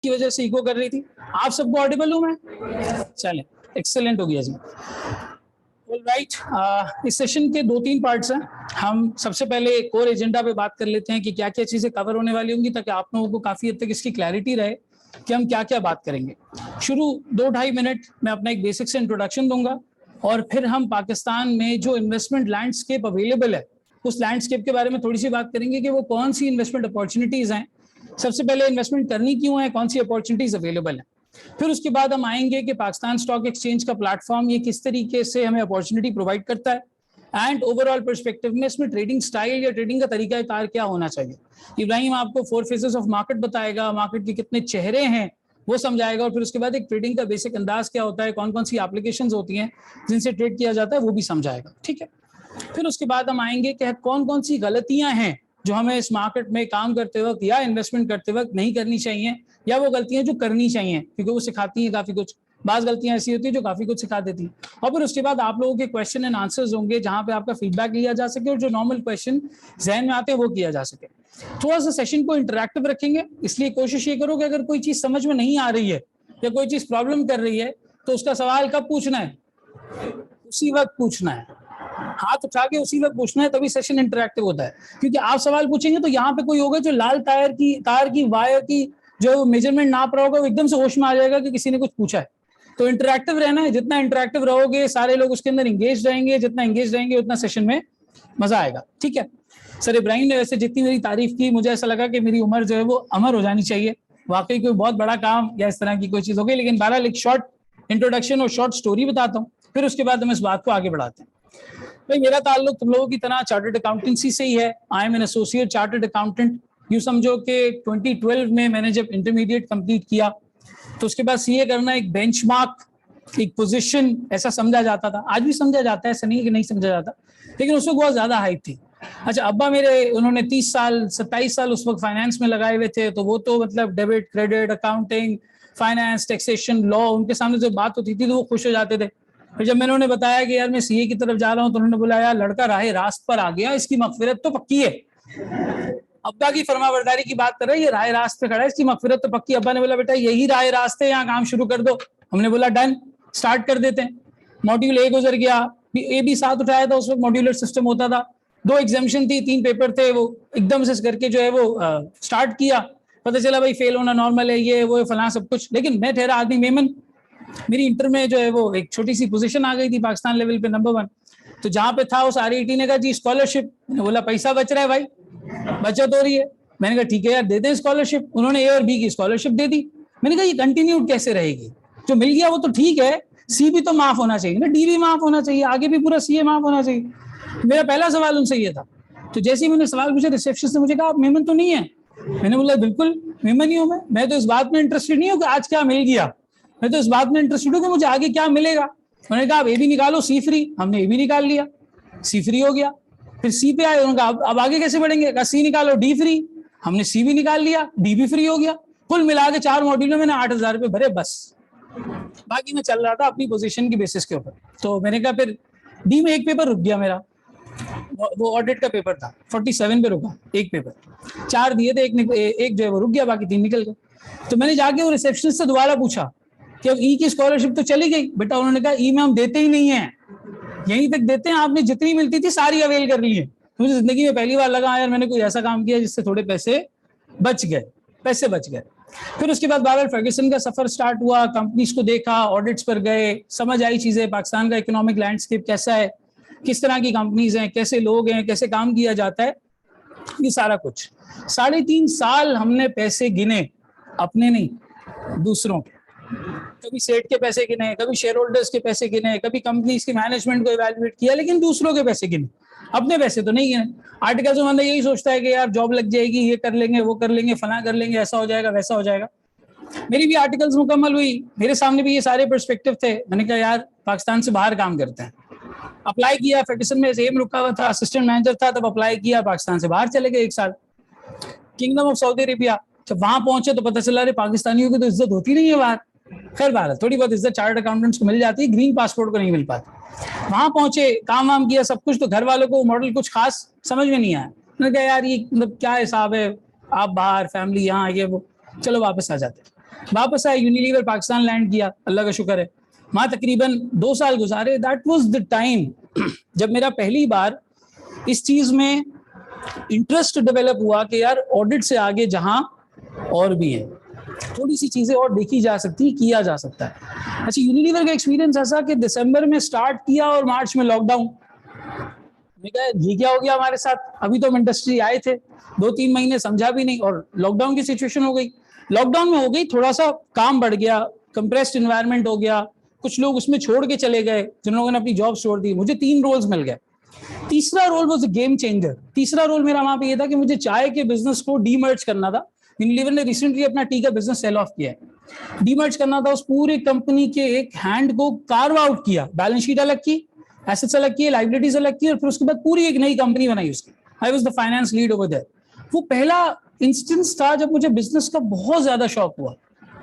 की वजह से इको कर रही थी। आप सबको ऑडिबल हूं मैं? चलें, एक्सेलेंट हो गया जी। राइट, इस सेशन के 2-3 पार्ट्स हैं। हम सबसे पहले कोर एजेंडा पे बात कर लेते हैं कि क्या क्या चीजें कवर होने वाली होंगी, ताकि आप लोगों को काफी हद तक इसकी क्लैरिटी रहे कि हम क्या क्या बात करेंगे। शुरू 2-2.5 मिनट में अपना एक बेसिक से इंट्रोडक्शन दूंगा, और फिर हम पाकिस्तान में जो इन्वेस्टमेंट लैंडस्केप अवेलेबल है उस लैंडस्केप के बारे में थोड़ी सी बात करेंगे कि वो कौन सी इन्वेस्टमेंट अपॉर्चुनिटीज हैं, सबसे पहले इन्वेस्टमेंट करनी क्यों है, कौन सी अपॉर्चुनिटीज अवेलेबल है। फिर उसके बाद हम आएंगे कि पाकिस्तान स्टॉक एक्सचेंज का प्लेटफॉर्म ये किस तरीके से हमें अपॉर्चुनिटी प्रोवाइड करता है, एंड ओवरऑल पर्सपेक्टिव में इसमें ट्रेडिंग स्टाइल या ट्रेडिंग का तरीका कार क्या होना चाहिए। इब्राहिम आपको 4 फेजेस ऑफ मार्केट बताएगा, मार्केट के कितने चेहरे हैं वो समझाएगा, और फिर उसके बाद एक ट्रेडिंग का बेसिक अंदाज क्या होता है, कौन कौन सी एप्लीकेशंस होती हैं जिनसे ट्रेड किया जाता है वो भी समझाएगा। ठीक है, फिर उसके बाद हम आएंगे कि कौन कौन सी गलतियां हैं जो हमें इस मार्केट में काम करते वक्त या इन्वेस्टमेंट करते वक्त नहीं करनी चाहिए, या वो गलतियां जो करनी चाहिए, क्योंकि वो सिखाती हैं काफी कुछ। बाज गलतियां ऐसी होती है जो काफी कुछ सिखा देती हैं। और फिर उसके बाद आप लोगों के क्वेश्चन एंड आंसर्स होंगे जहां पे आपका फीडबैक लिया जा सके, और जो नॉर्मल क्वेश्चन जहन में आते हैं वो किया जा सके। थोड़ा सा सेशन को इंटरैक्टिव रखेंगे, इसलिए कोशिश ये करो कि अगर कोई चीज समझ में नहीं आ रही है या कोई चीज प्रॉब्लम कर रही है तो उसका सवाल कब पूछना है? उसी वक्त पूछना है, हाथ उठा के उसी वक्त पूछना है, तभी सेशन इंटरैक्टिव होता है। क्योंकि आप सवाल पूछेंगे तो यहाँ पे कोई होगा जो लाल तार की वायर की जो मेजरमेंट नाप रहा होगा वो एकदम से होश में आ जाएगा कि किसी ने कुछ पूछा है। तो इंटरैक्टिव रहना है, जितना इंटरैक्टिव रहोगे सारे लोग उसके अंदर एंगेज रहेंगे, जितना एंगेज रहेंगे उतना सेशन में मजा आएगा। ठीक है सर, इब्राहिम ने वैसे जितनी मेरी तारीफ की मुझे ऐसा लगा कि मेरी उम्र जो है वो अमर हो जानी चाहिए। वाकई कोई बहुत बड़ा काम या इस तरह की कोई चीज हो गई, लेकिन बहरहाल एक शॉर्ट इंट्रोडक्शन और शॉर्ट स्टोरी बताता हूँ, फिर उसके बाद हम इस बात को आगे बढ़ाते हैं। भाई मेरा ताल्लुक तुम लोगों की तरह चार्टर्ड अकाउंटेंसी से ही है। I am an associate chartered accountant. यूँ समझो कि 2012 में मैंने जब इंटरमीडिएट कंप्लीट किया तो उसके बाद सीए करना एक बेंचमार्क, एक पोजीशन ऐसा समझा जाता था। आज भी समझा जाता है, ऐसा नहीं है कि नहीं समझा जाता, लेकिन उसमें बहुत ज्यादा हाइप थी। अच्छा, अब्बा मेरे उन्होंने 30 साल 27 साल उस वक्त फाइनेंस में लगाए हुए थे, तो वो तो मतलब debit credit accounting finance taxation law, उनके सामने जो बात होती थी तो वो खुश हो जाते थे। फिर जब मैंने उन्हें बताया कि यार मैं सीए की तरफ जा रहा हूँ तो उन्होंने बोला यार लड़का राह रास्त पर आ गया, इसकी मगफिरत तो पक्की है। अब्बा की फरमाबरदारी की बात कर रहे हैं, ये राह रास्त पे खड़ा है, इसकी मगफिरत तो पक्की। अब्बा ने बोला बेटा यही राह रास्ते, यहाँ काम शुरू कर दो। हमने बोला डन, स्टार्ट कर देते हैं। मॉड्यूल ए गुजर गया, ए भी साथ उठाया था, उस वक्त मॉड्यूलर सिस्टम होता था, 2 एग्जामिशन थी, 3 पेपर थे, वो एकदम से करके जो है वो स्टार्ट किया। पता चला भाई फेल होना नॉर्मल है, ये वो फलां सब कुछ, लेकिन मैं ठहरा आदमी मेमन। मेरी इंटर में जो है वो एक छोटी सी पोजीशन आ गई थी पाकिस्तान लेवल पे नंबर 1। तो जहां पे था उस आरईटी ने कहा जी स्कॉलरशिप। मैंने बोला पैसा बच रहा है भाई, बचत हो रही है। मैंने कहा ठीक है यार दे दें स्कॉलरशिप। उन्होंने ए और बी की स्कॉलरशिप दे दी। मैंने कहा ये कंटिन्यू कैसे रहेगी? जो मिल गया वो तो ठीक है, सी भी तो माफ होना चाहिए ना, डी भी माफ होना चाहिए, आगे भी पूरा सीए माफ होना चाहिए। मेरा पहला सवाल उनसे ये था। तो जैसे ही मैंने सवाल पूछा रिसेप्शन से, मुझे कहा आप मेमन तो नहीं है? मैंने बोला बिल्कुल मेमन ही हूं मैं तो इस बात में इंटरेस्टेड नहीं हूँ कि आज क्या मिल गया, मैं तो इस बात में इंटरेस्टेड हूँ कि मुझे आगे क्या मिलेगा। उन्होंने कहा आप ए भी निकालो सी फ्री। हमने ए भी निकाल लिया, सी फ्री हो गया। फिर सी पे आए, उन्होंने कहा अब आगे कैसे बढ़ेंगे? कहा सी निकालो डी फ्री। हमने सी भी निकाल लिया, डी भी फ्री हो गया। कुल मिला के 4 मॉड्यूल में मैंने 8,000 रुपये भरे बस। बाकी मैं चल रहा था अपनी पोजीशन की बेसिस के ऊपर। तो मैंने कहा फिर डी में एक पेपर रुक गया मेरा, वो ऑडिट का पेपर था, 47 पे रुका एक पेपर। 4 दिए थे, एक जो है वो रुक गया, बाकी 3 निकल गए। तो मैंने जाके वो रिसेप्शनिस्ट से दोबारा पूछा कि अब ई की स्कॉलरशिप तो चली गई बेटा। उन्होंने कहा ई में हम देते ही नहीं है, यहीं तक देते हैं, आपने जितनी मिलती थी सारी अवेल कर ली है। मुझे जिंदगी में पहली बार लगा यार मैंने कोई ऐसा काम किया जिससे थोड़े पैसे बच गए। फिर उसके बाद बाबर फर्ग्यूसन का सफर स्टार्ट हुआ, कंपनीज को देखा, ऑडिट्स पर गए, समझ आई चीजें, पाकिस्तान का इकोनॉमिक लैंडस्केप कैसा है, किस तरह की कंपनीज हैं, कैसे लोग हैं, कैसे काम किया जाता है, ये सारा कुछ। 3.5 साल हमने पैसे गिने, अपने नहीं दूसरों के। कभी सेठ के पैसे गिने, कभी शेयर होल्डर्स के पैसे गिने, कभी कंपनीज के मैनेजमेंट को इवैल्यूएट किया, लेकिन दूसरों के पैसे गिने, अपने पैसे तो नहीं गिने। आर्टिकल में बंदा यही सोचता है कि यार जॉब लग जाएगी, ये कर लेंगे, वो कर लेंगे, फला कर लेंगे, ऐसा हो जाएगा, वैसा हो जाएगा। मेरी भी आर्टिकल्स मुकम्मल हुई, मेरे सामने भी ये सारे पर्सपेक्टिव थे। मैंने कहा यार पाकिस्तान से बाहर काम करते हैं। अप्लाई किया, फर्ग्यूसन में एम रुका हुआ था, असिस्टेंट मैनेजर था, तब अप्लाई किया, पाकिस्तान से बाहर चले गए 1 साल, किंगडम ऑफ सऊदी अरेबिया। जब वहां पहुंचे तो पता चला पाकिस्तानियों की तो इज्जत होती नहीं है बाहर। खैर बाहर थोड़ी बहुत इज्जत चार्टर्ड अकाउंटेंट्स को मिल जाती है, ग्रीन पासपोर्ट को नहीं मिल पाती। वहां पहुंचे, काम वाम किया सब कुछ, तो घर वालों को मॉडल कुछ खास समझ में नहीं आया। मैंने कहा यार ये मतलब क्या हिसाब है, आप बाहर, फैमिली यहाँ, ये वो, चलो वापस आ जाते। वापस आया, यूनिलीवर पाकिस्तान लैंड किया, अल्लाह का शुक्र है, वहां तकरीबन 2 साल गुजारे। दैट वाज द टाइम जब मेरा पहली बार इस चीज में इंटरेस्ट डेवलप हुआ कि यार ऑडिट से आगे जहां और भी है, थोड़ी सी चीजें और देखी जा सकती, किया जा सकता है। अच्छा, यूनिलीवर का एक्सपीरियंस ऐसा कि दिसंबर में स्टार्ट किया और मार्च में लॉकडाउन। मैं कहा ये क्या हो गया हमारे साथ, अभी तो हम इंडस्ट्री आए थे, 2-3 महीने समझा भी नहीं और लॉकडाउन की सिचुएशन हो गई। लॉकडाउन में हो गई, थोड़ा सा काम बढ़ गया, कंप्रेस्ड एनवायरनमेंट हो गया, कुछ लोग उसमें छोड़ के चले गए जिन लोगों ने अपनी जॉब छोड़ दी। मुझे 3 रोल्स मिल गए। तीसरा role was a game changer. तीसरा रोल मेरा वहां पे ये था कि मुझे चाय के बिजनेस को डीमर्ज करना था। यूनिलीवर ने रिसेंटली अपना टी का बिजनेस सेल ऑफ किया है, डीमर्ज करना था, उस पूरे कंपनी के एक हैंड को कार्व आउट किया, बैलेंस शीट अलग की, एसेट्स अलग किए, लाइबिलिटीज अलग की, और फिर उसके बाद पूरी एक नई कंपनी बनाई उसकी। I was the finance lead over there. वो पहला इंस्टेंस था जब मुझे बिजनेस का बहुत ज्यादा शौक हुआ।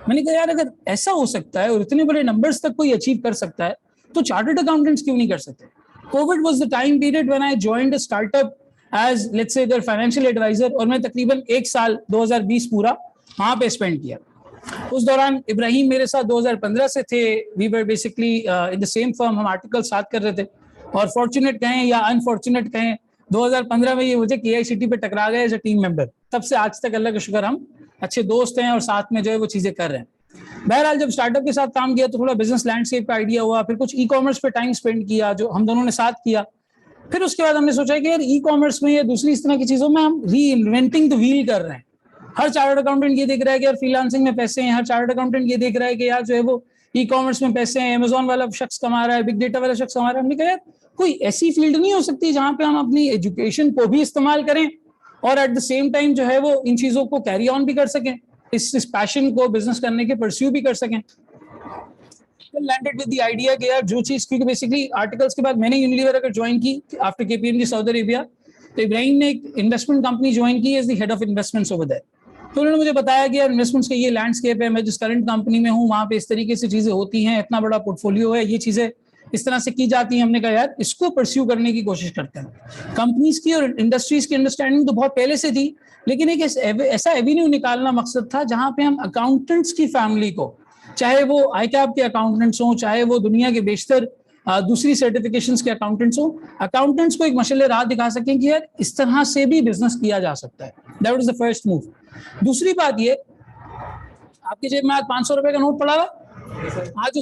मैंने कहा यार अगर ऐसा हो सकता है और इतने बड़े नंबर्स तक कोई अचीव कर सकता है तो चार्टर्ड अकाउंटेंट्स क्यों नहीं कर सकते। COVID was the time period when I joined a startup as let's say their financial advisor, और मैं तकरीबन 1 साल 2020 पूरा वहां पे स्पेंड किया। उस दौरान इब्राहिम मेरे साथ 2015 से थे। We were basically in the same firm, हम आर्टिकल साथ कर रहे थे, और फॉर्चुनेट कहें या अनफॉर्चुनेट कहें, 2015 में ये मुझे KICT पे टकरा गए एज अ टीम मेंबर। तब से आज तक अल्लाह का शुक्र हम अच्छे दोस्त हैं और साथ में जो है वो चीजें कर रहे हैं। बहरहाल जब स्टार्टअप के साथ काम किया तो थोड़ा बिजनेस लैंडस्केप का आइडिया हुआ, फिर कुछ ई कॉमर्स पे टाइम स्पेंड किया जो हम दोनों ने साथ किया। फिर उसके बाद हमने सोचा कि यार ई कॉमर्स में या दूसरी इस तरह की चीजों में हम री इन्वेंटिंग द व्हील कर रहे हैं। हर चार्टर्ड अकाउंटेंट ये देख रहा है कि यार फ्रीलांसिंग में पैसे हैं, हर चार्टर्ड अकाउंटेंट ये देख रहा है कि यार जो है वो ई कॉमर्स में पैसे हैं, अमेजोन वाला शख्स कमा रहा है, बिग डेटा वाला शख्स कमा रहा है। हमने कहा यार कोई ऐसी फील्ड नहीं हो सकती जहां पे हम अपनी एजुकेशन को भी इस्तेमाल करें और एट द सेम टाइम जो है वो इन चीजों को कैरी ऑन भी कर सकें, इस पैशन को बिजनेस करने के परस्यू भी कर सकें। लैंडेड विद द आइडिया कि यार जो चीज, क्योंकि बेसिकली आर्टिकल्स के बाद मैंने यूनिलीवर अगर ज्वाइन की आफ्टर KPMG सऊदी अरेबिया, तो इब्राहिम ने एक इन्वेस्टमेंट कंपनी ज्वाइन की as the head of investments over there. तो उन्होंने मुझे बताया कि यार इन्वेस्टमेंट्स का ये लैंडस्केप है, मैं जिस करंट कंपनी में हूँ वहां पे इस तरीके से चीजें होती हैं, इतना बड़ा पोर्टफोलियो है, ये चीजें इस तरह से की जाती है। हमने कहा यार इसको परस्यू करने की कोशिश करते हैं। कंपनीज की और इंडस्ट्रीज की अंडरस्टैंडिंग तो बहुत पहले से थी, लेकिन एक ऐसा एवेन्यू निकालना मकसद था जहां पे हम अकाउंटेंट्स की फैमिली को, चाहे वो ICAP के अकाउंटेंट्स हों, चाहे वो दुनिया के बेशतर दूसरी सर्टिफिकेशंस के अकाउंटेंट्स हों, अकाउंटेंट्स को एक मशाले राह दिखा सकें कि यार इस तरह से भी बिजनेस किया जा सकता है। That was the first move. दूसरी बात ये, आपकी जेब में आज 500 रुपए का नोट पड़ा हुआ, आज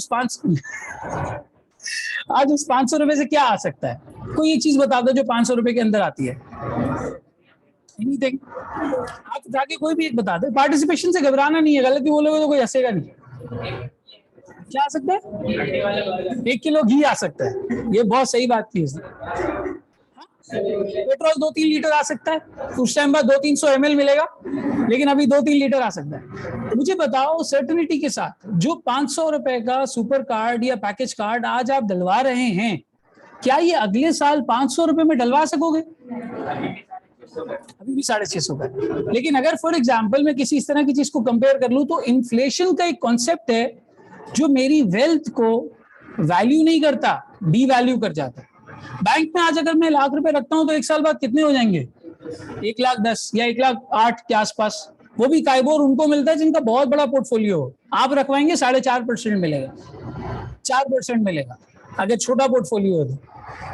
उस 500 रुपए से क्या आ सकता है? कोई एक चीज बता दो जो 500 रुपए के अंदर आती है। एनीथिंग, आप जाके कोई भी एक बता दे। पार्टिसिपेशन से घबराना नहीं है, गलती बोलोगे तो कोई हंसेगा नहीं। क्या आ सकता है? 1 किलो घी आ सकता है, ये बहुत सही बात की उसने। पेट्रोल 2-3 लीटर आ सकता है, कुछ टाइम बाद 200-300 ml मिलेगा, लेकिन अभी 2-3 लीटर आ सकता है। मुझे बताओ सर्टेनिटी के साथ, जो 500 रुपए का सुपर कार्ड या पैकेज कार्ड आज आप डलवा रहे हैं, क्या ये अगले साल 500 रुपए में डलवा सकोगे? अभी भी 650 का। लेकिन अगर फॉर एग्जाम्पल मैं किसी इस तरह की चीज को कंपेयर कर लूं तो इन्फ्लेशन का एक कॉन्सेप्ट है जो मेरी वेल्थ को वैल्यू नहीं करता, डी वैल्यू कर जाता है। बैंक में आज अगर मैं लाख रुपए रखता हूं तो 1 साल बाद कितने हो जाएंगे? 1,10,000 या 1,08,000 के आसपास। वो भी काइबोर उनको मिलता है जिनका बहुत बड़ा पोर्टफोलियो हो। आप रखवाएंगे 4.5% मिलेगा, 4% मिलेगा अगर छोटा पोर्टफोलियो हो तो।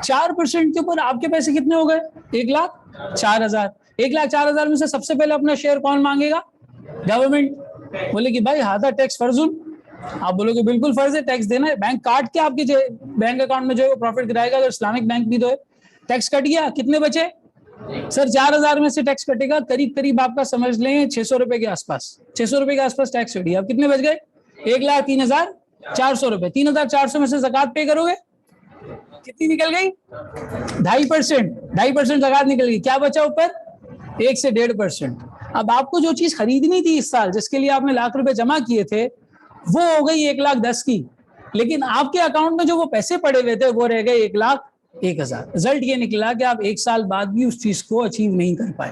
4% के ऊपर आपके पैसे कितने हो गए? 1,04,000। 1,04,000 में से सबसे पहले अपना शेयर कौन मांगेगा? गवर्नमेंट। बोले कि भाई हादा टैक्स फर्जुन, आप बोलोगे बिल्कुल फर्ज है, टैक्स देना है। बैंक काट के आपके बैंक अकाउंट में जो है वो प्रॉफिट गिराएगा। अगर इस्लामिक बैंक भी तो है, टैक्स कट गया, कितने बचे? सर 4,000 में से टैक्स कटेगा, करीब करीब आपका समझ लें 600 रुपए के आसपास, 600 रुपए के आसपास टैक्स कटी। अब कितने बच गए? 1,03,400 रुपए। 3,400 में से ज़कात पे करोगे, कितनी निकल गई? 2.5%। 2.5% ज़कात निकल गई, क्या बचा ऊपर? 1 से 1.5%। अब आपको जो चीज खरीदनी थी इस साल, जिसके लिए आपने लाख रुपए जमा किए थे, वो हो गई 1,10,000 की, लेकिन आपके अकाउंट में जो वो पैसे पड़े हुए थे वो रह गए 1,01,000। रिजल्ट ये निकला कि आप 1 साल बाद भी उस चीज को अचीव नहीं कर पाए।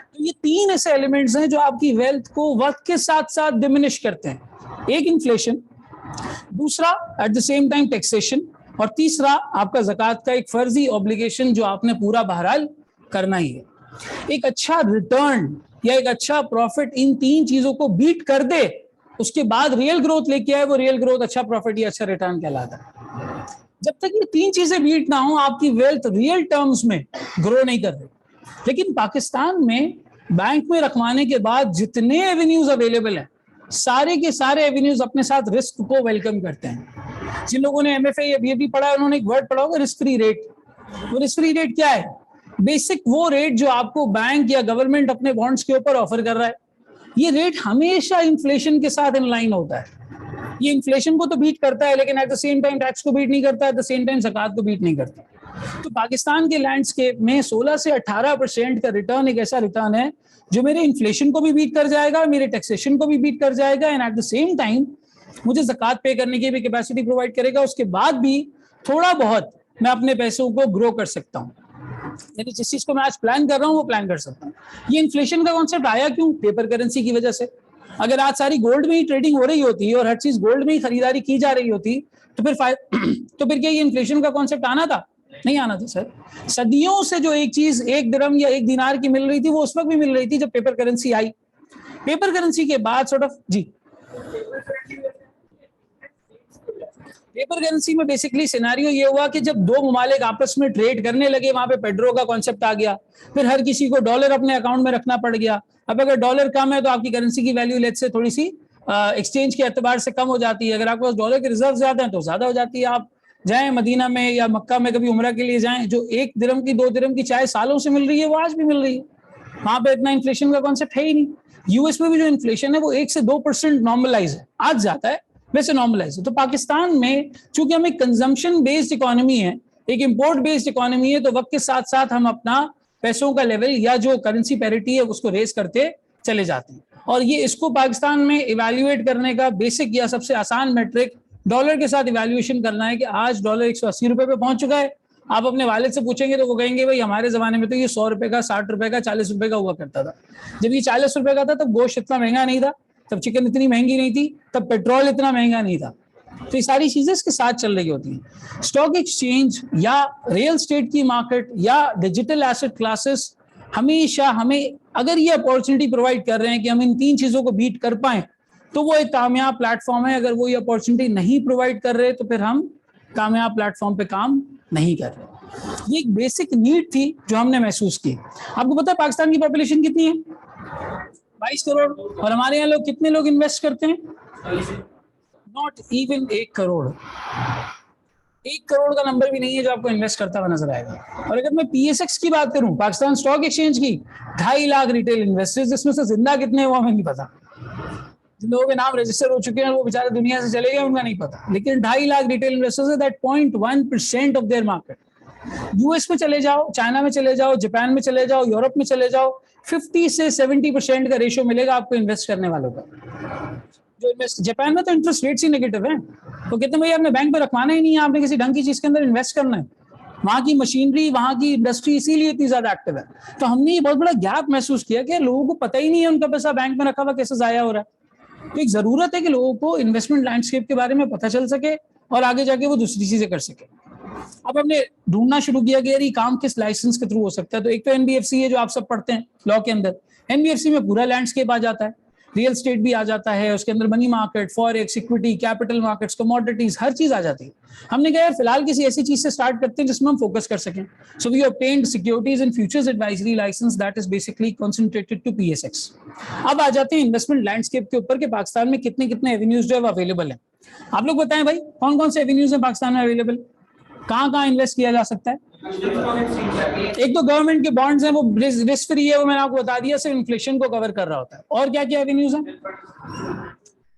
तो ये 3 ऐसे एलिमेंट्स हैं जो आपकी वेल्थ को वक्त के साथ साथ डिमिनिश करते हैं। एक इन्फ्लेशन, दूसरा eight the same time taxation, और तीसरा आपका ज़कात का एक फर्जी ऑब्लिगेशन जो आपने पूरा बहरहाल करना ही है। एक अच्छा रिटर्न या एक अच्छा प्रॉफिट इन 3 चीजों को बीट कर दे उसके बाद रियल ग्रोथ लेके आए, वो रियल ग्रोथ अच्छा प्रॉफिट या अच्छा रिटर्न कहलाता है। जब तक ये तीन चीजें बीट ना हो, आपकी वेल्थ रियल टर्म्स में ग्रो नहीं कर रही। लेकिन पाकिस्तान में बैंक में रखवाने के बाद जितने एवेन्यूज अवेलेबल हैं, सारे के सारे एवेन्यूज अपने साथ रिस्क को वेलकम करते हैं। जिन लोगों ने एमएफए या बीएपी पढ़ा है, उन्होंने एक वर्ड पढ़ा होगा, रिस्क फ्री रेट। वो रिस्क फ्री रेट क्या है? बेसिक वो रेट जो आपको बैंक या गवर्नमेंट अपने बॉन्ड्स के ऊपर ऑफर कर रहा है। ये रेट हमेशा इन्फ्लेशन के साथ इन लाइन होता है। ये इन्फ्लेशन को तो बीट करता है, लेकिन eight the same time tax को बीट नहीं करता, एट द सेम टाइम ज़कात को बीट नहीं करता। तो पाकिस्तान के लैंडस्केप में 16 से 18% का रिटर्न एक ऐसा रिटर्न है जो मेरे इन्फ्लेशन को भी बीट कर जाएगा, मेरे टैक्सेशन को भी बीट कर जाएगा, and eight the same time मुझे ज़कात पे करने की भी कैपेसिटी प्रोवाइड करेगा। उसके बाद भी थोड़ा बहुत मैं अपने पैसों को ग्रो कर सकता हूँ, यानी जिस चीज को मैं आज प्लान कर रहा हूँ वो प्लान कर सकता हूँ। ये इन्फ्लेशन का कॉन्सेप्ट आया क्यों? पेपर करेंसी की वजह से। अगर आज सारी गोल्ड में ही ट्रेडिंग हो रही होती और हर चीज गोल्ड में ही खरीदारी की जा रही होती, तो फिर क्या ये इन्फ्लेशन का कॉन्सेप्ट आना था? नहीं आना था सर। सदियों से जो एक चीज 1 दिरहम या 1 दिनार की मिल रही थी, वो उस वक्त भी मिल रही थी जब पेपर करेंसी आई। पेपर करेंसी के बाद सॉर्ट ऑफ जी, पेपर करेंसी में बेसिकली सिनेरियो ये हुआ कि जब दो ममालिक आपस में ट्रेड करने लगे, वहां पे पेड्रो का कॉन्सेप्ट आ गया। फिर हर किसी को डॉलर अपने अकाउंट में रखना पड़ गया। अब अगर डॉलर कम है तो आपकी करेंसी की वैल्यू लेट से थोड़ी सी एक्सचेंज के एतबार से कम हो जाती है। अगर आपके पास डॉलर के रिजर्व ज्यादा है तो ज्यादा हो जाती है। आप जाएं मदीना में या मक्का में कभी उम्रा के लिए जाएं, जो 1 दिरहम की 2 दिरहम की चाय सालों से मिल रही है, वो आज भी मिल रही है। वहां पे इतना इन्फ्लेशन का कॉन्सेप्ट है ही नहीं। यूएस में भी जो इन्फ्लेशन है वो 1 से 2% नॉर्मलाइज है, आज जाता है वैसे नॉर्मलाइज है। तो पाकिस्तान में चूंकि हम एक कंजम्पशन बेस्ड इकोनॉमी है, एक इंपोर्ट बेस्ड इकोनॉमी है, तो वक्त के साथ साथ हम अपना पैसों का लेवल या जो करेंसी पैरिटी है उसको रेस करते चले जाते हैं। और ये इसको पाकिस्तान में इवैल्यूएट करने का बेसिक या सबसे आसान मेट्रिक डॉलर के साथ इवैल्यूएशन करना है कि आज डॉलर 180 रुपए पे पहुंच चुका है। आप अपने वालिद से पूछेंगे तो वो कहेंगे भाई हमारे जमाने में तो ये 100 रुपए का, 60 रुपए का, 40 रुपए का हुआ करता था। जब ये 40 रुपए का था तब गोश्त इतना महंगा नहीं था, तब चिकन इतनी महंगी नहीं थी, तब पेट्रोल इतना महंगा नहीं था। तो ये सारी चीजें इसके साथ चल रही होती हैं। स्टॉक एक्सचेंज या रियल एस्टेट की मार्केट या डिजिटल एसेट क्लासेस हमेशा हमें अगर ये अपॉर्चुनिटी प्रोवाइड कर रहे हैं कि हम इन 3 चीजों को बीट कर पाए, तो वो एक कामयाब प्लेटफॉर्म है। अगर वो ये अपॉर्चुनिटी नहीं प्रोवाइड कर रहे तो फिर हम कामयाब प्लेटफॉर्म पे काम नहीं कर रहे। ये एक बेसिक नीड थी जो हमने महसूस की। आपको पता है पाकिस्तान की पॉपुलेशन कितनी है? 22 करोड़। और हमारे यहाँ लोग कितने लोग इन्वेस्ट करते हैं? Not even 1 crore. 1 करोड़ का नंबर भी नहीं है जो आपको इन्वेस्ट करता हुआ नजर आएगा। और अगर मैं पीएसएक्स की बात करूं, पाकिस्तान स्टॉक एक्सचेंज की, 2.5 लाख रिटेल इन्वेस्टर्स, जिसमें से जिंदा कितने वो हमें नहीं पता। जिन लोगों के नाम रजिस्टर हो चुके हैं वो बेचारे दुनिया से चले गए, उनका नहीं पता। लेकिन 2.5 लाख रिटेल इन्वेस्टर्स है, that 0.1% of their market. US में चले जाओ, चाइना में चले जाओ, जापान में चले जाओ, यूरोप में चले जाओ, 50 से 70% का रेशियो मिलेगा आपको इन्वेस्ट करने वालों का। जो इन्वेस्ट, जापान में तो इंटरेस्ट रेट्स ही नेगेटिव है, तो कहते हैं भाई आपने बैंक पे रखवाना ही नहीं है, आपने किसी ढंग की चीज के अंदर इन्वेस्ट करना है। वहां की मशीनरी, वहां की इंडस्ट्री इसीलिए इतनी ज्यादा एक्टिव है। तो हमने ये बहुत बड़ा गैप महसूस किया कि लोगों को पता ही नहीं है उनका पैसा बैंक में रखा हुआ कैसे जाया हो रहा है। तो एक जरूरत है कि लोगों को इन्वेस्टमेंट लैंडस्केप के बारे में पता चल सके और आगे जाके वो दूसरी चीजें कर सके। अब हमने ढूंढना शुरू किया कि यार ये काम किस लाइसेंस के थ्रू हो सकता है। तो एक तो एनबीएफसी है जो आप सब पढ़ते हैं लॉ के अंदर। एनबीएफसी में पूरा लैंडस्केप आ जाता है, रियल स्टेट भी आ जाता है, उसके अंदर money market, forex, equity, capital markets, commodities, हर चीज आ जाती है। हमने कहा यार फिलहाल किसी ऐसी चीज से स्टार्ट करते हैं जिसमें हम फोकस कर सकें। So we obtained securities and futures advisory license that is basically concentrated to PSX. अब आ जाते हैं इन्वेस्टमेंट लैंडस्केप के ऊपर कि पाकिस्तान में कितने कितने एवेन्यूज जो है अवेलेबल है। आप लोग बताएं भाई कौन कौन से एवेन्यूज है पाकिस्तान में अवेलेबल, कहाँ इन्वेस्ट किया जा सकता है? एक तो गवर्नमेंट के बॉन्ड्स हैं, वो रिस्क फ्री है, वो मैंने आपको बता दिया, सिर्फ इन्फ्लेशन को कवर कर रहा होता है। और क्या क्या एवेन्यूज हैं?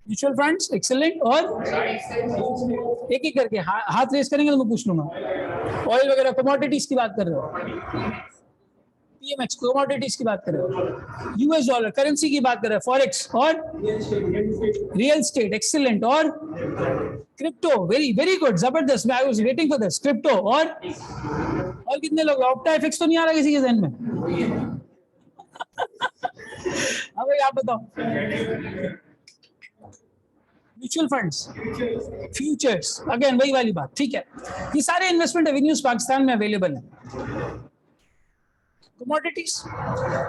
Mutual funds, excellent. और एक एक करके हाथ रेस करेंगे तो मैं पूछ लूंगा। ऑयल वगैरह, कमोडिटीज की बात कर रहे हो, पीएमएक्स कमोडिटीज की बात कर रहे हो, यूएस डॉलर करेंसी की बात कर रहे हो, फॉरेक्स और रियल एस्टेट, एक्सीलेंट। और क्रिप्टो, वेरी वेरी गुड, जबरदस्त, I was waiting for this. Crypto और कितने लोग? ऑप्टा एफएक्स तो नहीं आ रहा किसी के ज़हन में? हाँ भाई आप बताओ। म्यूचुअल फंड्स, फ्यूचर्स, अगेन वही वाली बात, ठीक है। ये सारे इन्वेस्टमेंट एवेन्यूज पाकिस्तान में अवेलेबल हैं। कमोडिटीज,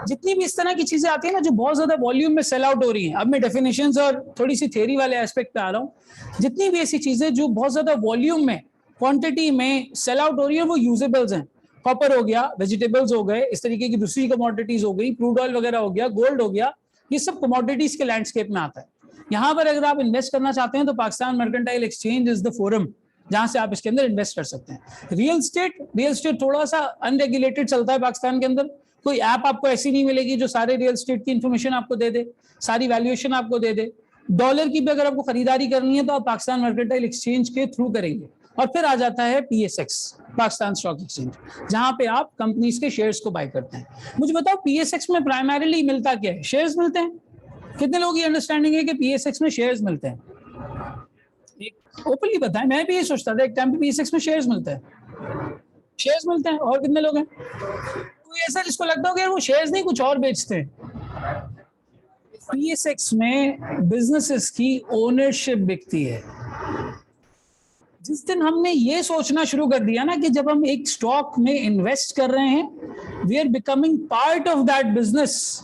जितनी भी इस तरह की चीजें आती है ना जो बहुत ज्यादा वॉल्यूम में सेल आउट हो रही हैं, अब मैं डेफिनेशंस और थोड़ी सी थ्योरी वाले एस्पेक्ट पे आ रहा हूँ, जितनी भी ऐसी चीजें जो बहुत ज्यादा वॉल्यूम में, क्वांटिटी में सेल आउट हो रही है, वो यूजेबल्स हैं। कॉपर हो गया, वेजिटेबल्स हो गए, इस तरीके की दूसरी कमोडिटीज हो गई, क्रूड ऑयल वगैरह हो गया, गोल्ड हो गया, ये सब कमोडिटीज के लैंडस्केप में आता है। यहाँ पर अगर आप इन्वेस्ट करना चाहते हैं तो Pakistan mercantile exchange is the forum जहां से आप इसके अंदर इन्वेस्ट कर सकते हैं। रियल एस्टेट थोड़ा सा अनरेगुलेटेड चलता है पाकिस्तान के अंदर। कोई ऐप आपको ऐसी नहीं मिलेगी जो सारे रियल एस्टेट की इंफॉर्मेशन आपको दे दे, सारी वैल्यूएशन आपको दे दे। डॉलर की भी अगर आपको खरीदारी करनी है तो आप पाकिस्तान मर्केंटाइल एक्सचेंज के थ्रू करेंगे। और फिर आ जाता है PSX, पाकिस्तान स्टॉक एक्सचेंज, जहां पे आप कंपनीज के शेयर्स को बाय करते हैं। मुझे बताओ PSX में प्राइमरीली मिलता क्या है? शेयर्स मिलते हैं। कितने लोगों की अंडरस्टैंडिंग है कि PSX में शेयर्स मिलते हैं? ओपनली बताएं, मैं भी ये सोचता था एक टाइम पे PSX में शेयर्स मिलते हैं। शेयर्स मिलते हैं। और कितने लोग हैं कोई ऐसा जिसको लगता हो कि वो शेयर्स नहीं कुछ और बेचते हैं? PSX में बिजनेसेस की ओनरशिप बिकती है। जिस दिन हमने ये सोचना शुरू कर दिया ना कि जब हम एक स्टॉक में इन्वेस्ट कर रहे हैं, we are becoming part of that business,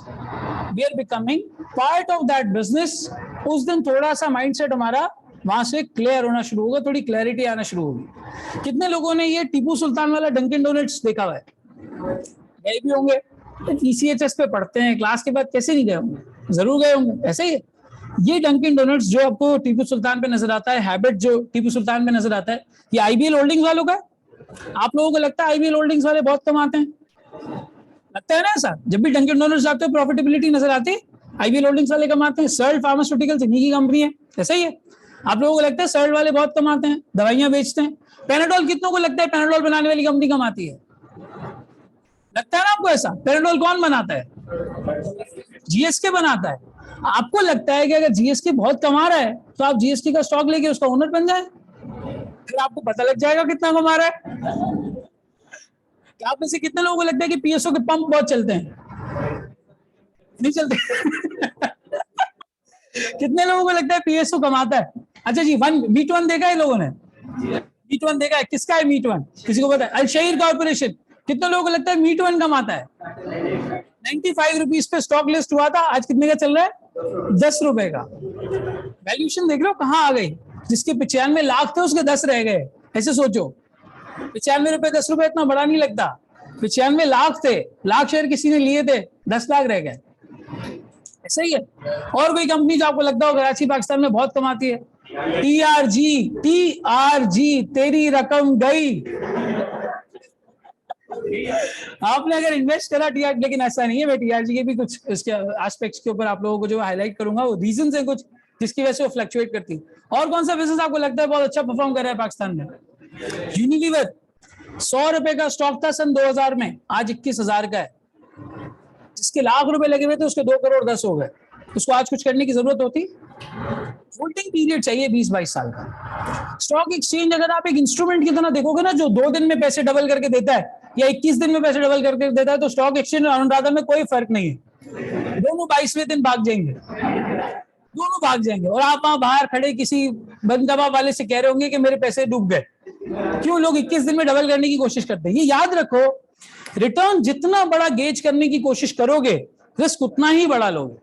we are becoming part of that business, उस दिन थोड़ा सा माइंडसेट हमारा वहां से क्लियर होना शुरू होगा, थोड़ी क्लैरिटी आना शुरू होगी। कितने लोगों ने ये टीपू सुल्तान वाला डंकिन डोनट्स देखा हुआ है? गए भी होंगे, ECHS पे पढ़ते हैं, क्लास के बाद कैसे नहीं गए होंगे? जरूर गए होंगे। ऐसे ही ये डंकिन डोनट्स जो आपको टीपू सुल्तान पे नजर आता है, हैबिट जो टीपू सुल्तान पे नजर आता है, ये IBL होल्डिंग्स वालों का है। आप लोगों को लगता है IBL होल्डिंग्स वाले बहुत कमाते हैं? लगता है ना ऐसा? जब भी डंकिन डोनट्स जाते हो प्रॉफिटेबिलिटी नजर आती है, IBL होल्डिंग्स वाले कमाते हैं। सर्ल्ट फार्मास्यूटिकल्स इन्हीं की कंपनी है। ऐसा ही है। आप लोगों को लगता है सर्ल्ट वाले बहुत कमाते हैं, दवाइयां बेचते हैं। पैनाडोल, कितनों को लगता है पैनाडोल बनाने वाली कंपनी कमाती है? लगता है ना आपको ऐसा? पैनाडोल कौन बनाता है? GSK बनाता है। आपको लगता है कि अगर GSK बहुत कमा रहा है तो आप GSK का स्टॉक लेके उसका ओनर बन जाए, फिर आपको पता लग जाएगा कितना कमा रहा है। क्या आप में से कितने लोगों को लगता है कि PSO के पंप बहुत चलते हैं? नहीं चलते। कितने लोगों को लगता है PSO कमाता है? अच्छा जी, मीट वन देखा है लोगों ने? मीट वन देखा है? किसका है मीट वन? किसी को पता है? अलशहीर कॉर्पोरेशन। कितने लोगों को लगता है मीट वन कमाता है? 95 रुपीज पे स्टॉक लिस्ट हुआ था, आज कितने का चल रहा है? 10 रुपए का। वैल्यूएशन देख लो कहां आ गई। जिसके 95 लाख थे उसके 10 रह गए। ऐसे सोचो, 95 रुपए 10 रुपए इतना बड़ा नहीं लगता। 95 लाख थे, लाख शेयर किसी ने लिए थे, 10 लाख रह गए। ऐसा ही है। और कोई कंपनी जो आपको लगता हो कराची पाकिस्तान में बहुत कमाती है? TRG, तेरी रकम गई। आपने अगर इन्वेस्ट करा TRG, लेकिन ऐसा नहीं है, मैं TRG के भी कुछ इसके एस्पेक्ट्स के ऊपर आप लोगों को जो हाईलाइट करूंगा, वो रीजंस हैं कुछ जिसकी वजह से वो फ्लक्चुएट करती है। और कौन सा बिजनेस आपको लगता है बहुत अच्छा परफॉर्म कर रहा है पाकिस्तान में? यूनिलीवर 100 रुपए का स्टॉक था सन 2000 में, आज 21,000 का है। जिसके लाख रुपए लगे हुए थे उसके 2 करोड़ 10 हो गए। उसको आज कुछ करने की जरूरत होती? होल्डिंग पीरियड चाहिए 20-22 साल का। स्टॉक एक्सचेंज अगर आप एक इंस्ट्रूमेंट की तरह देखोगे ना, जो 2 दिन में पैसे डबल करके देता है या 21 दिन में पैसे डबल करके देता है, तो स्टॉक एक्सचेंज और अनुराधा में कोई फर्क नहीं है। दोनों 22वें दिन भाग जाएंगे, दोनों भाग जाएंगे। और आप वहां बाहर खड़े किसी बंदवा वाले से कह रहे होंगे कि मेरे पैसे डूब गए। क्यों? लोग 21 दिन में डबल करने की कोशिश करते हैं। ये याद रखो, रिटर्न जितना बड़ा गेज करने की कोशिश करोगे, रिस्क उतना ही बड़ा लोगे।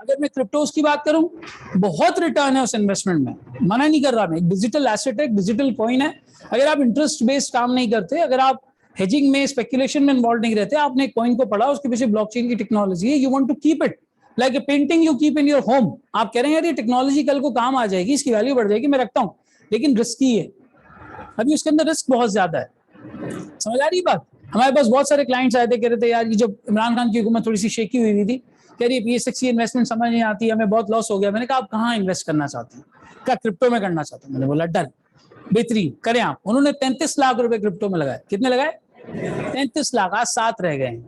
अगर मैं क्रिप्टोस की बात करूं, बहुत रिटर्न है उस इन्वेस्टमेंट में, मना नहीं कर रहा मैं। एक डिजिटल एसेट है, डिजिटल कॉइन है। अगर आप इंटरेस्ट बेस्ड काम नहीं करते, अगर आप हेजिंग में, स्पेकुलेशन में इन्वॉल्व नहीं रहते, आपने एक कॉइन को पढ़ा, उसके पीछे ब्लॉकचेन की टेक्नोलॉजी है, you want to keep it like a painting you keep in your home. आप कह रहे हैं यार ये टेक्नोलॉजी कल को काम आ जाएगी, इसकी वैल्यू बढ़ जाएगी, मैं रखता हूं, लेकिन रिस्की है। अभी उसके अंदर रिस्क बहुत ज्यादा है। समझ आ रही बात? हमारे पास बहुत सारे क्लाइंट्स आए थे, कह रहे थे यार ये जब इमरान खान की हुकूमत थोड़ी सी शेकी हुई थी, कह रही PSX इन्वेस्टमेंट समझ नहीं आती, हमें बहुत लॉस हो गया। मैंने कहा आप कहाँ इन्वेस्ट करना चाहते हैं? क्या क्रिप्टो में करना चाहते हैं? मैंने बोला डन, बेहतरीन, करें आप। उन्होंने 33 लाख रुपए क्रिप्टो में लगाए। कितने लगाए? 33 लाख। आज 7 रह गए,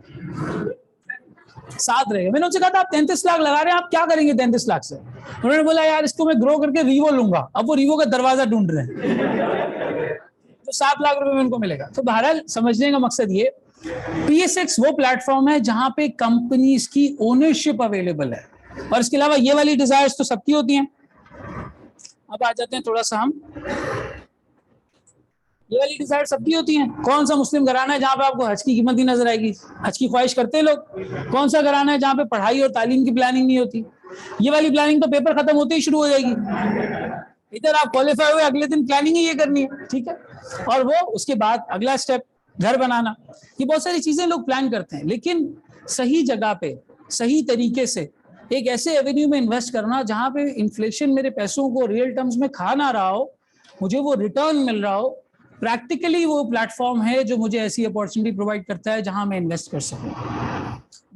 7 रह गए। मैंने उनसे कहा था आप 33 लाख लगा रहे हैं, आप क्या करेंगे 33 लाख से? उन्होंने बोला यार इसको मैं ग्रो करके रीवो लूंगा। अब वो रीवो का दरवाजा ढूंढ रहे हैं, तो 7 लाख रुपए में उनको मिलेगा। तो बहरहाल समझने का मकसद ये, PSX वो प्लेटफॉर्म है जहां पे कंपनीज की ओनरशिप अवेलेबल है। और इसके अलावा ये वाली डिजायर्स तो सबकी होती हैं। अब आ जाते हैं थोड़ा सा हम ये वाली डिजायर सबकी होती है। कौन सा मुस्लिम घराना है जहाँ पे आपको हज की कीमत ही नजर आएगी? हज की ख्वाहिश करते हैं लोग। कौन सा घराना है जहाँ पे पढ़ाई और तालीम की प्लानिंग नहीं होती? ये वाली प्लानिंग तो पेपर खत्म होते ही शुरू हो जाएगी। इधर आप क्वालिफाई हुए, अगले दिन प्लानिंग ही ये करनी है, ठीक है। और वो उसके बाद अगला स्टेप घर बनाना। ये बहुत सारी चीजें लोग प्लान करते हैं, लेकिन सही जगह पे सही तरीके से एक ऐसे एवेन्यू में इन्वेस्ट करना जहां पे इन्फ्लेशन मेरे पैसों को रियल टर्म्स में खा ना रहा हो, मुझे वो रिटर्न मिल रहा हो, प्रैक्टिकली वो प्लेटफॉर्म है जो मुझे ऐसी अपॉर्चुनिटी प्रोवाइड करता है जहां मैं इन्वेस्ट कर सकूं।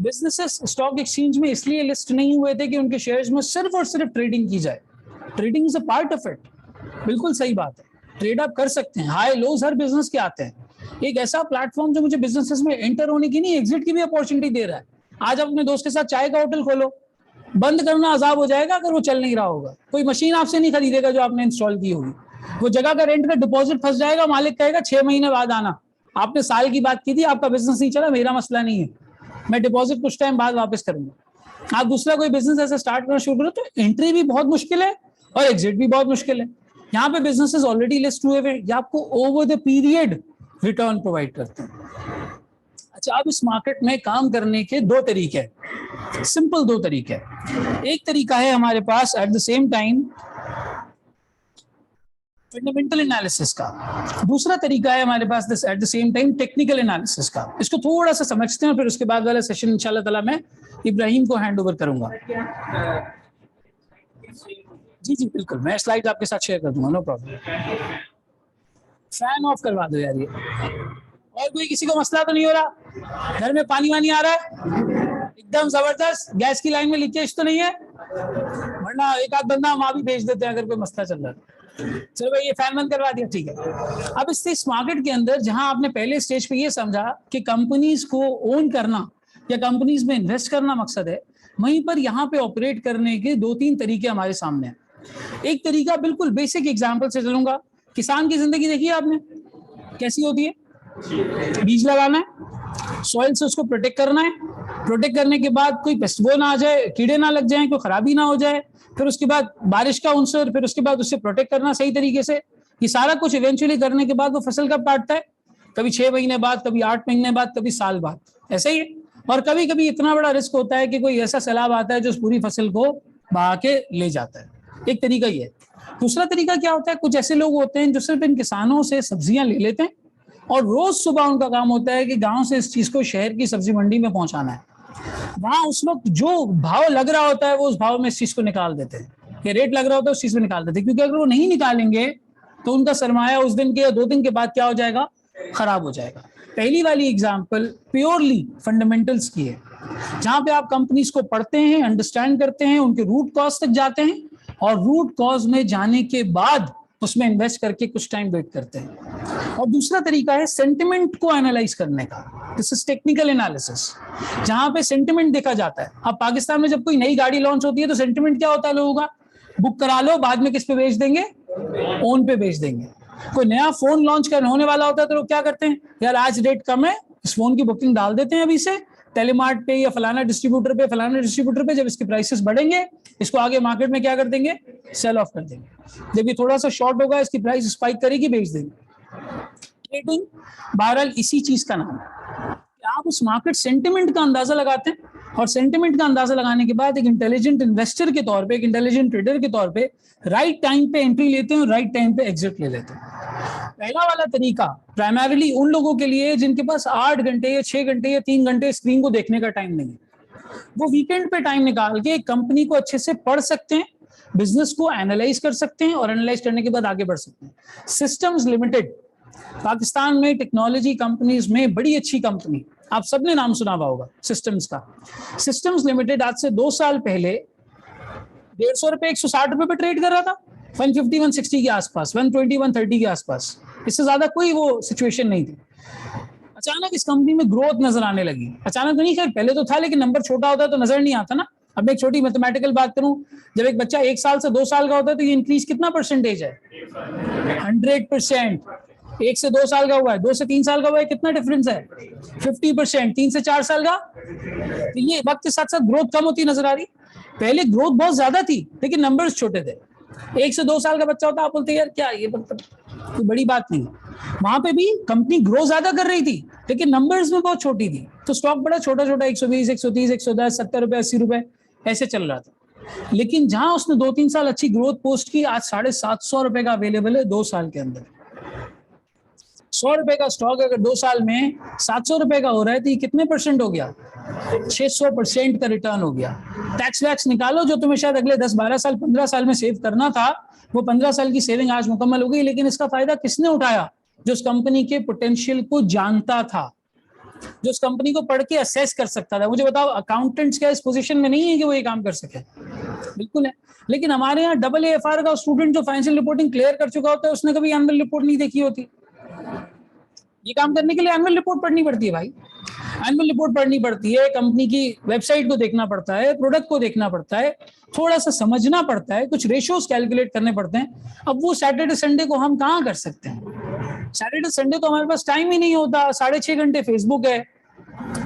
बिजनेसेस स्टॉक एक्सचेंज में इसलिए लिस्ट नहीं हुए थे कि उनके शेयर्स में सिर्फ और सिर्फ ट्रेडिंग की जाए। Trading is a part of it, बिल्कुल सही बात है, ट्रेड आप कर सकते हैं, हाई लोज हर बिजनेस के आते हैं। एक ऐसा प्लेटफॉर्म जो मुझे बिजनेसेस में एंटर होने की नहीं, एग्जिट की भी अपॉर्चुनिटी दे रहा है। आज आप अपने दोस्त के साथ चाय का होटल खोलो, बंद करना अजाब हो जाएगा अगर वो चल नहीं रहा होगा। कोई मशीन आपसे नहीं खरीदेगा जो आपने इंस्टॉल की होगी, वो जगह का रेंट का डिपॉजिट फंस जाएगा, मालिक कहेगा 6 महीने बाद आना, आपने साल की बात की थी, आपका बिजनेस नहीं चला, मेरा मसला नहीं है, मैं डिपॉजिट कुछ टाइम बाद वापस करूंगा। आप दूसरा कोई बिजनेस ऐसा स्टार्ट करना शुरू करो तो एंट्री भी बहुत मुश्किल है और एग्जिट भी बहुत मुश्किल है। यहाँ पे बिजनेसेस ऑलरेडी लिस्ट हुए हुए, ये आपको over the period return provide करते हैं। अच्छा, अब इस मार्केट में काम करने के दो तरीके हैं, सिंपल दो तरीके हैं। एक तरीका है हमारे पास at the same time fundamental analysis का, दूसरा तरीका है हमारे पास this at the same time technical analysis का। इसको थोड़ा सा समझते हैं, फिर उसके बाद वाला सेशन इंशाल्लाह ताला मैं इब्राहिम को हैंड ओवर करूंगा। जी जी बिल्कुल, मैं स्लाइड आपके साथ शेयर कर दूंगा, नो प्रॉब्लम। फैन ऑफ करवा दो यार ये। और कोई किसी को मसला तो नहीं हो रहा? घर में पानी वानी आ रहा है एकदम जबरदस्त? गैस की लाइन में लीकेज तो नहीं है? वरना एक आध बंदा वहां भी भेज देते हैं अगर कोई मसला चल रहा है। चलो भाई ये फैन बंद करवा दिया, ठीक है। अब इस मार्केट के अंदर जहां आपने पहले स्टेज पे ये समझा कि कंपनीज को ओन करना या कंपनीज में इन्वेस्ट करना मकसद है, वहीं पर यहाँ पे ऑपरेट करने के दो तीन तरीके हमारे सामने हैं। एक तरीका बिल्कुल बेसिक एग्जांपल से चलूंगा। किसान की जिंदगी देखी है आपने कैसी होती है? बीज लगाना है, सॉइल से उसको प्रोटेक्ट करना है, प्रोटेक्ट करने के बाद कोई पेस्ट वो ना आ जाए, कीड़े ना लग जाए, कोई खराबी ना हो जाए, फिर उसके बाद बारिश का उनसर, फिर उसके बाद उससे प्रोटेक्ट करना सही तरीके से। ये सारा कुछ इवेंचुअली करने के बाद वो फसल कब काटता है? कभी 6 महीने बाद, कभी 8 महीने बाद, कभी साल बाद, ऐसे ही। और कभी कभी इतना बड़ा रिस्क होता है कि कोई ऐसा सैलाब आता है जो उस पूरी फसल को बहा के ले जाता है। एक तरीका ये है। दूसरा तरीका क्या होता है, कुछ ऐसे लोग होते हैं जो सिर्फ इन किसानों से सब्जियां ले लेते हैं और रोज सुबह उनका काम होता है कि गांव से इस चीज को शहर की सब्जी मंडी में पहुंचाना है। वहां उस वक्त जो भाव लग रहा होता है वो उस भाव में इस चीज को निकाल देते हैं, कि रेट लग रहा होता है उस चीज में निकाल देते हैं, क्योंकि अगर वो नहीं निकालेंगे तो उनका सरमाया उस दिन के या 2 दिन के बाद क्या हो जाएगा? खराब हो जाएगा। पहली वाली एग्जांपल प्योरली फंडामेंटल्स की है, जहां पे आप कंपनीज को पढ़ते हैं, अंडरस्टैंड करते हैं, उनके रूट कॉज तक जाते हैं और रूट कॉज में जाने के बाद उसमें इन्वेस्ट करके कुछ टाइम वेट करते हैं। और दूसरा तरीका है सेंटिमेंट को एनालाइज करने का, दिस इज टेक्निकल एनालिसिस, जहां पे सेंटिमेंट देखा जाता है। अब पाकिस्तान में जब कोई नई गाड़ी लॉन्च होती है तो सेंटिमेंट क्या होता है लोगों का? बुक करा लो, बाद में किस पे बेच देंगे? ओन पे बेच देंगे। कोई नया फोन लॉन्च होने वाला होता है तो लोग क्या करते हैं, यार आज रेट कम है, इस फोन की बुकिंग डाल देते हैं अभी से टेलीमार्ट पे या फलाना डिस्ट्रीब्यूटर पे, जब इसके प्राइसेस बढ़ेंगे इसको आगे मार्केट में क्या कर देंगे? सेल ऑफ कर देंगे। जब ये थोड़ा सा शॉर्ट होगा इसकी प्राइस स्पाइक करेगी, बेच देंगे। ट्रेडिंग बहरहाल इसी चीज का नाम है। आप उस मार्केट सेंटिमेंट का अंदाजा लगाते हैं और सेंटिमेंट का अंदाजा लगाने के बाद एक इंटेलिजेंट इन्वेस्टर के तौर पे, एक इंटेलिजेंट ट्रेडर के तौर पे राइट टाइम पे एंट्री लेते हैं और राइट टाइम पे एग्जिट ले लेते हैं। पहला वाला तरीका प्राइमरीली उन लोगों के लिए जिनके पास 8 घंटे या 6 घंटे या 3 घंटे स्क्रीन को देखने का टाइम नहीं है। वो वीकेंड पे टाइम निकाल के एक कंपनी को अच्छे से पढ़ सकते हैं, बिजनेस को एनालाइज कर सकते हैं और एनालाइज करने के बाद आगे बढ़ सकते हैं। सिस्टम्स लिमिटेड पाकिस्तान में टेक्नोलॉजी कंपनीज में बड़ी अच्छी कंपनी, आप सबने नाम सुना हुआ होगा सिस्टम्स का। सिस्टम्स लिमिटेड आज से 2 साल पहले 150 रुपए 160 रुपए पे ट्रेड कर रहा था, 150 160 के आसपास, 120 130 के आसपास, इससे ज्यादा कोई वो सिचुएशन नहीं थी। अचानक इस कंपनी में ग्रोथ नजर आने लगी। अचानक तो नहीं, खैर पहले तो था, लेकिन नंबर छोटा होता है तो नजर नहीं आता ना। अब मैं एक छोटी मैथमेटिकल बात करूं, जब एक बच्चा 1 साल से 2 साल का होता है तो ये इंक्रीज कितना परसेंटेज है? 100%। 1 से 2 साल का हुआ है, 2 से 3 साल का हुआ है, कितना डिफरेंस है? 50%। 3 से 4 साल का, तो ये वक्त के साथ साथ ग्रोथ कम होती नजर आ रही। पहले ग्रोथ बहुत ज्यादा थी लेकिन नंबर्स छोटे थे। 1 से 2 साल का बच्चा होता, आप बोलते यार क्या ये, मतलब कोई बड़ी बात नहीं। वहां पे भी कंपनी ग्रो ज्यादा कर रही थी लेकिन नंबर्स में बहुत छोटी थी, तो स्टॉक बड़ा छोटा छोटा 120, 130, 110, 70 रुपए, 80 रुपए ऐसे चल रहा था। लेकिन जहां उसने 2-3 साल अच्छी ग्रोथ पोस्ट की, आज 750 रुपए का अवेलेबल है 2 साल के अंदर। 100 रुपए का स्टॉक अगर 2 साल में 700 रुपए का हो रहा है तो ये कितने परसेंट हो गया? 600% का रिटर्न हो गया। टैक्स वैक्स निकालो, जो तुम्हें शायद अगले 10, 12 साल, 15 साल में सेव करना था, वो 15 साल की सेविंग आज मुकम्मल हो गई। लेकिन इसका फायदा किसने उठाया? जो उस कंपनी के पोटेंशियल को जानता था, जो उस कंपनी को पढ़ के असेस कर सकता था। मुझे बताओ, अकाउंटेंट्स क्या इस पोजीशन में नहीं है कि वो ये काम कर सके? बिल्कुल है। लेकिन हमारे यहाँ AAFR का स्टूडेंट जो फाइनेंशियल रिपोर्टिंग क्लियर कर चुका होता है, उसने कभी एनुअल रिपोर्ट नहीं देखी होती। ये काम करने के लिए एनुअल रिपोर्ट पढ़नी पड़ती है भाई, एनुअल रिपोर्ट पढ़नी पड़ती है, कंपनी की वेबसाइट को देखना पड़ता है, प्रोडक्ट को देखना पड़ता है, थोड़ा सा समझना पड़ता है, कुछ रेशियोज कैलकुलेट करने पड़ते हैं। अब वो सैटरडे संडे को हम कहाँ कर सकते हैं? सैटरडे संडे तो हमारे पास टाइम ही नहीं होता। 6.5 घंटे फेसबुक है,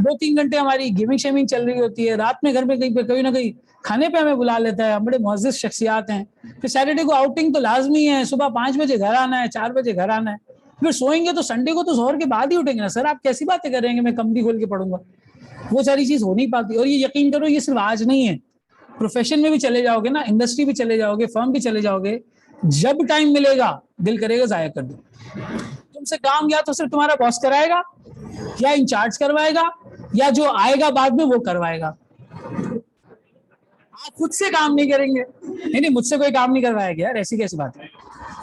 2-3 घंटे हमारी गेमिंग शेमिंग चल रही होती है, रात में घर में कहीं पे कहीं ना कहीं खाने पे हमें बुला लेता है, हम बड़े मुअज़्ज़िज़ शख्सियात हैं। फिर सैटरडे को आउटिंग तो लाजमी है, सुबह 5 बजे घर आना है, 4 बजे घर आना है, फिर सोएंगे तो संडे को तो जोहर के बाद ही उठेंगे ना सर। आप कैसी बातें कर रहे हैं मैं कंपनी खोल के पढ़ूंगा? वो सारी चीज हो नहीं पाती। और ये यकीन करो, ये सिर्फ आज नहीं है, प्रोफेशन में भी चले जाओगे ना, इंडस्ट्री भी चले जाओगे, फर्म भी चले जाओगे, जब टाइम मिलेगा दिल करेगा जाया कर दो। तुमसे काम या तो सिर्फ तुम्हारा बॉस कराएगा, या इंचार्ज करवाएगा, या जो आएगा बाद में वो करवाएगा। आप खुद से काम नहीं करेंगे। नहीं, मुझसे कोई काम नहीं करवाया गया यार, ऐसी कैसी बात है।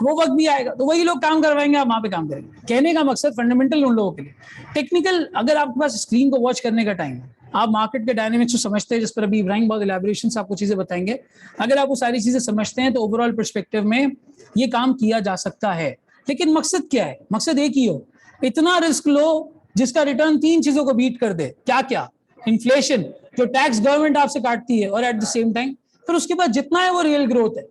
वो वक्त भी आएगा तो वही लोग काम करवाएंगे, आप वहां पे काम करेंगे। कहने का मकसद फंडामेंटल उन लोगों के लिए, टेक्निकल अगर आपके पास स्क्रीन को वॉच करने का टाइम है, आप मार्केट के डायनेमिक्स को समझते हैं, जिस पर अभी इब्राहिम बहुत इलैबोरेशन से आपको चीजें बताएंगे, अगर आप वो सारी चीजें समझते हैं तो ओवरऑल पर्सपेक्टिव में ये काम किया जा सकता है। लेकिन मकसद क्या है? मकसद एक ही हो, इतना रिस्क लो जिसका रिटर्न 3 चीजों को बीट कर दे। क्या क्या? इन्फ्लेशन, जो टैक्स गवर्नमेंट आपसे काटती है, और एट द सेम टाइम फिर उसके बाद जितना है वो रियल ग्रोथ है,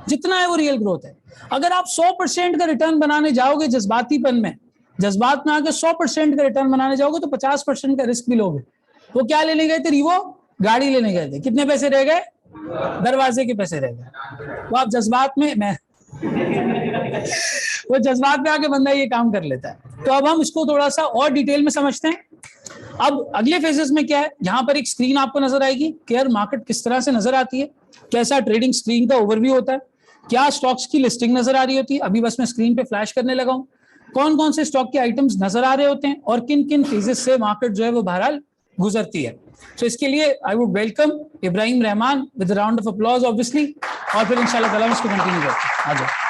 जितना है वो रियल ग्रोथ है। अगर आप 100% का रिटर्न बनाने जाओगे जज्बातीपन में, जज्बात में आके 100% का रिटर्न बनाने जाओगे तो 50% का रिस्क भी लोगे। वो क्या लेने गए थे रिवो? गाड़ी लेने गए थे। कितने पैसे रह गए? दरवाजे के पैसे रह गए। वो आप जज्बात में, मैं वो जज्बात में आके बंदा ये काम कर लेता है। तो अब हम इसको थोड़ा सा और डिटेल में समझते हैं। अब अगले फेजेस में क्या है, यहाँ पर एक स्क्रीन आपको नजर आएगी, केयर मार्केट किस तरह से नजर आती है, कैसा ट्रेडिंग स्क्रीन का ओवरव्यू होता है, क्या स्टॉक्स की लिस्टिंग नजर आ रही होती है। अभी बस मैं स्क्रीन पे फ्लैश करने लगा हूँ, कौन कौन से स्टॉक के आइटम्स नजर आ रहे होते हैं और किन किन फेजेस से मार्केट जो है वो बहरहाल गुजरती है। तो इसके लिए I would welcome Ibrahim Rahman with round of applause obviously, और फिर इंशाल्लाह ताला इसको कंटिन्यू करते हैं। आ जाओ।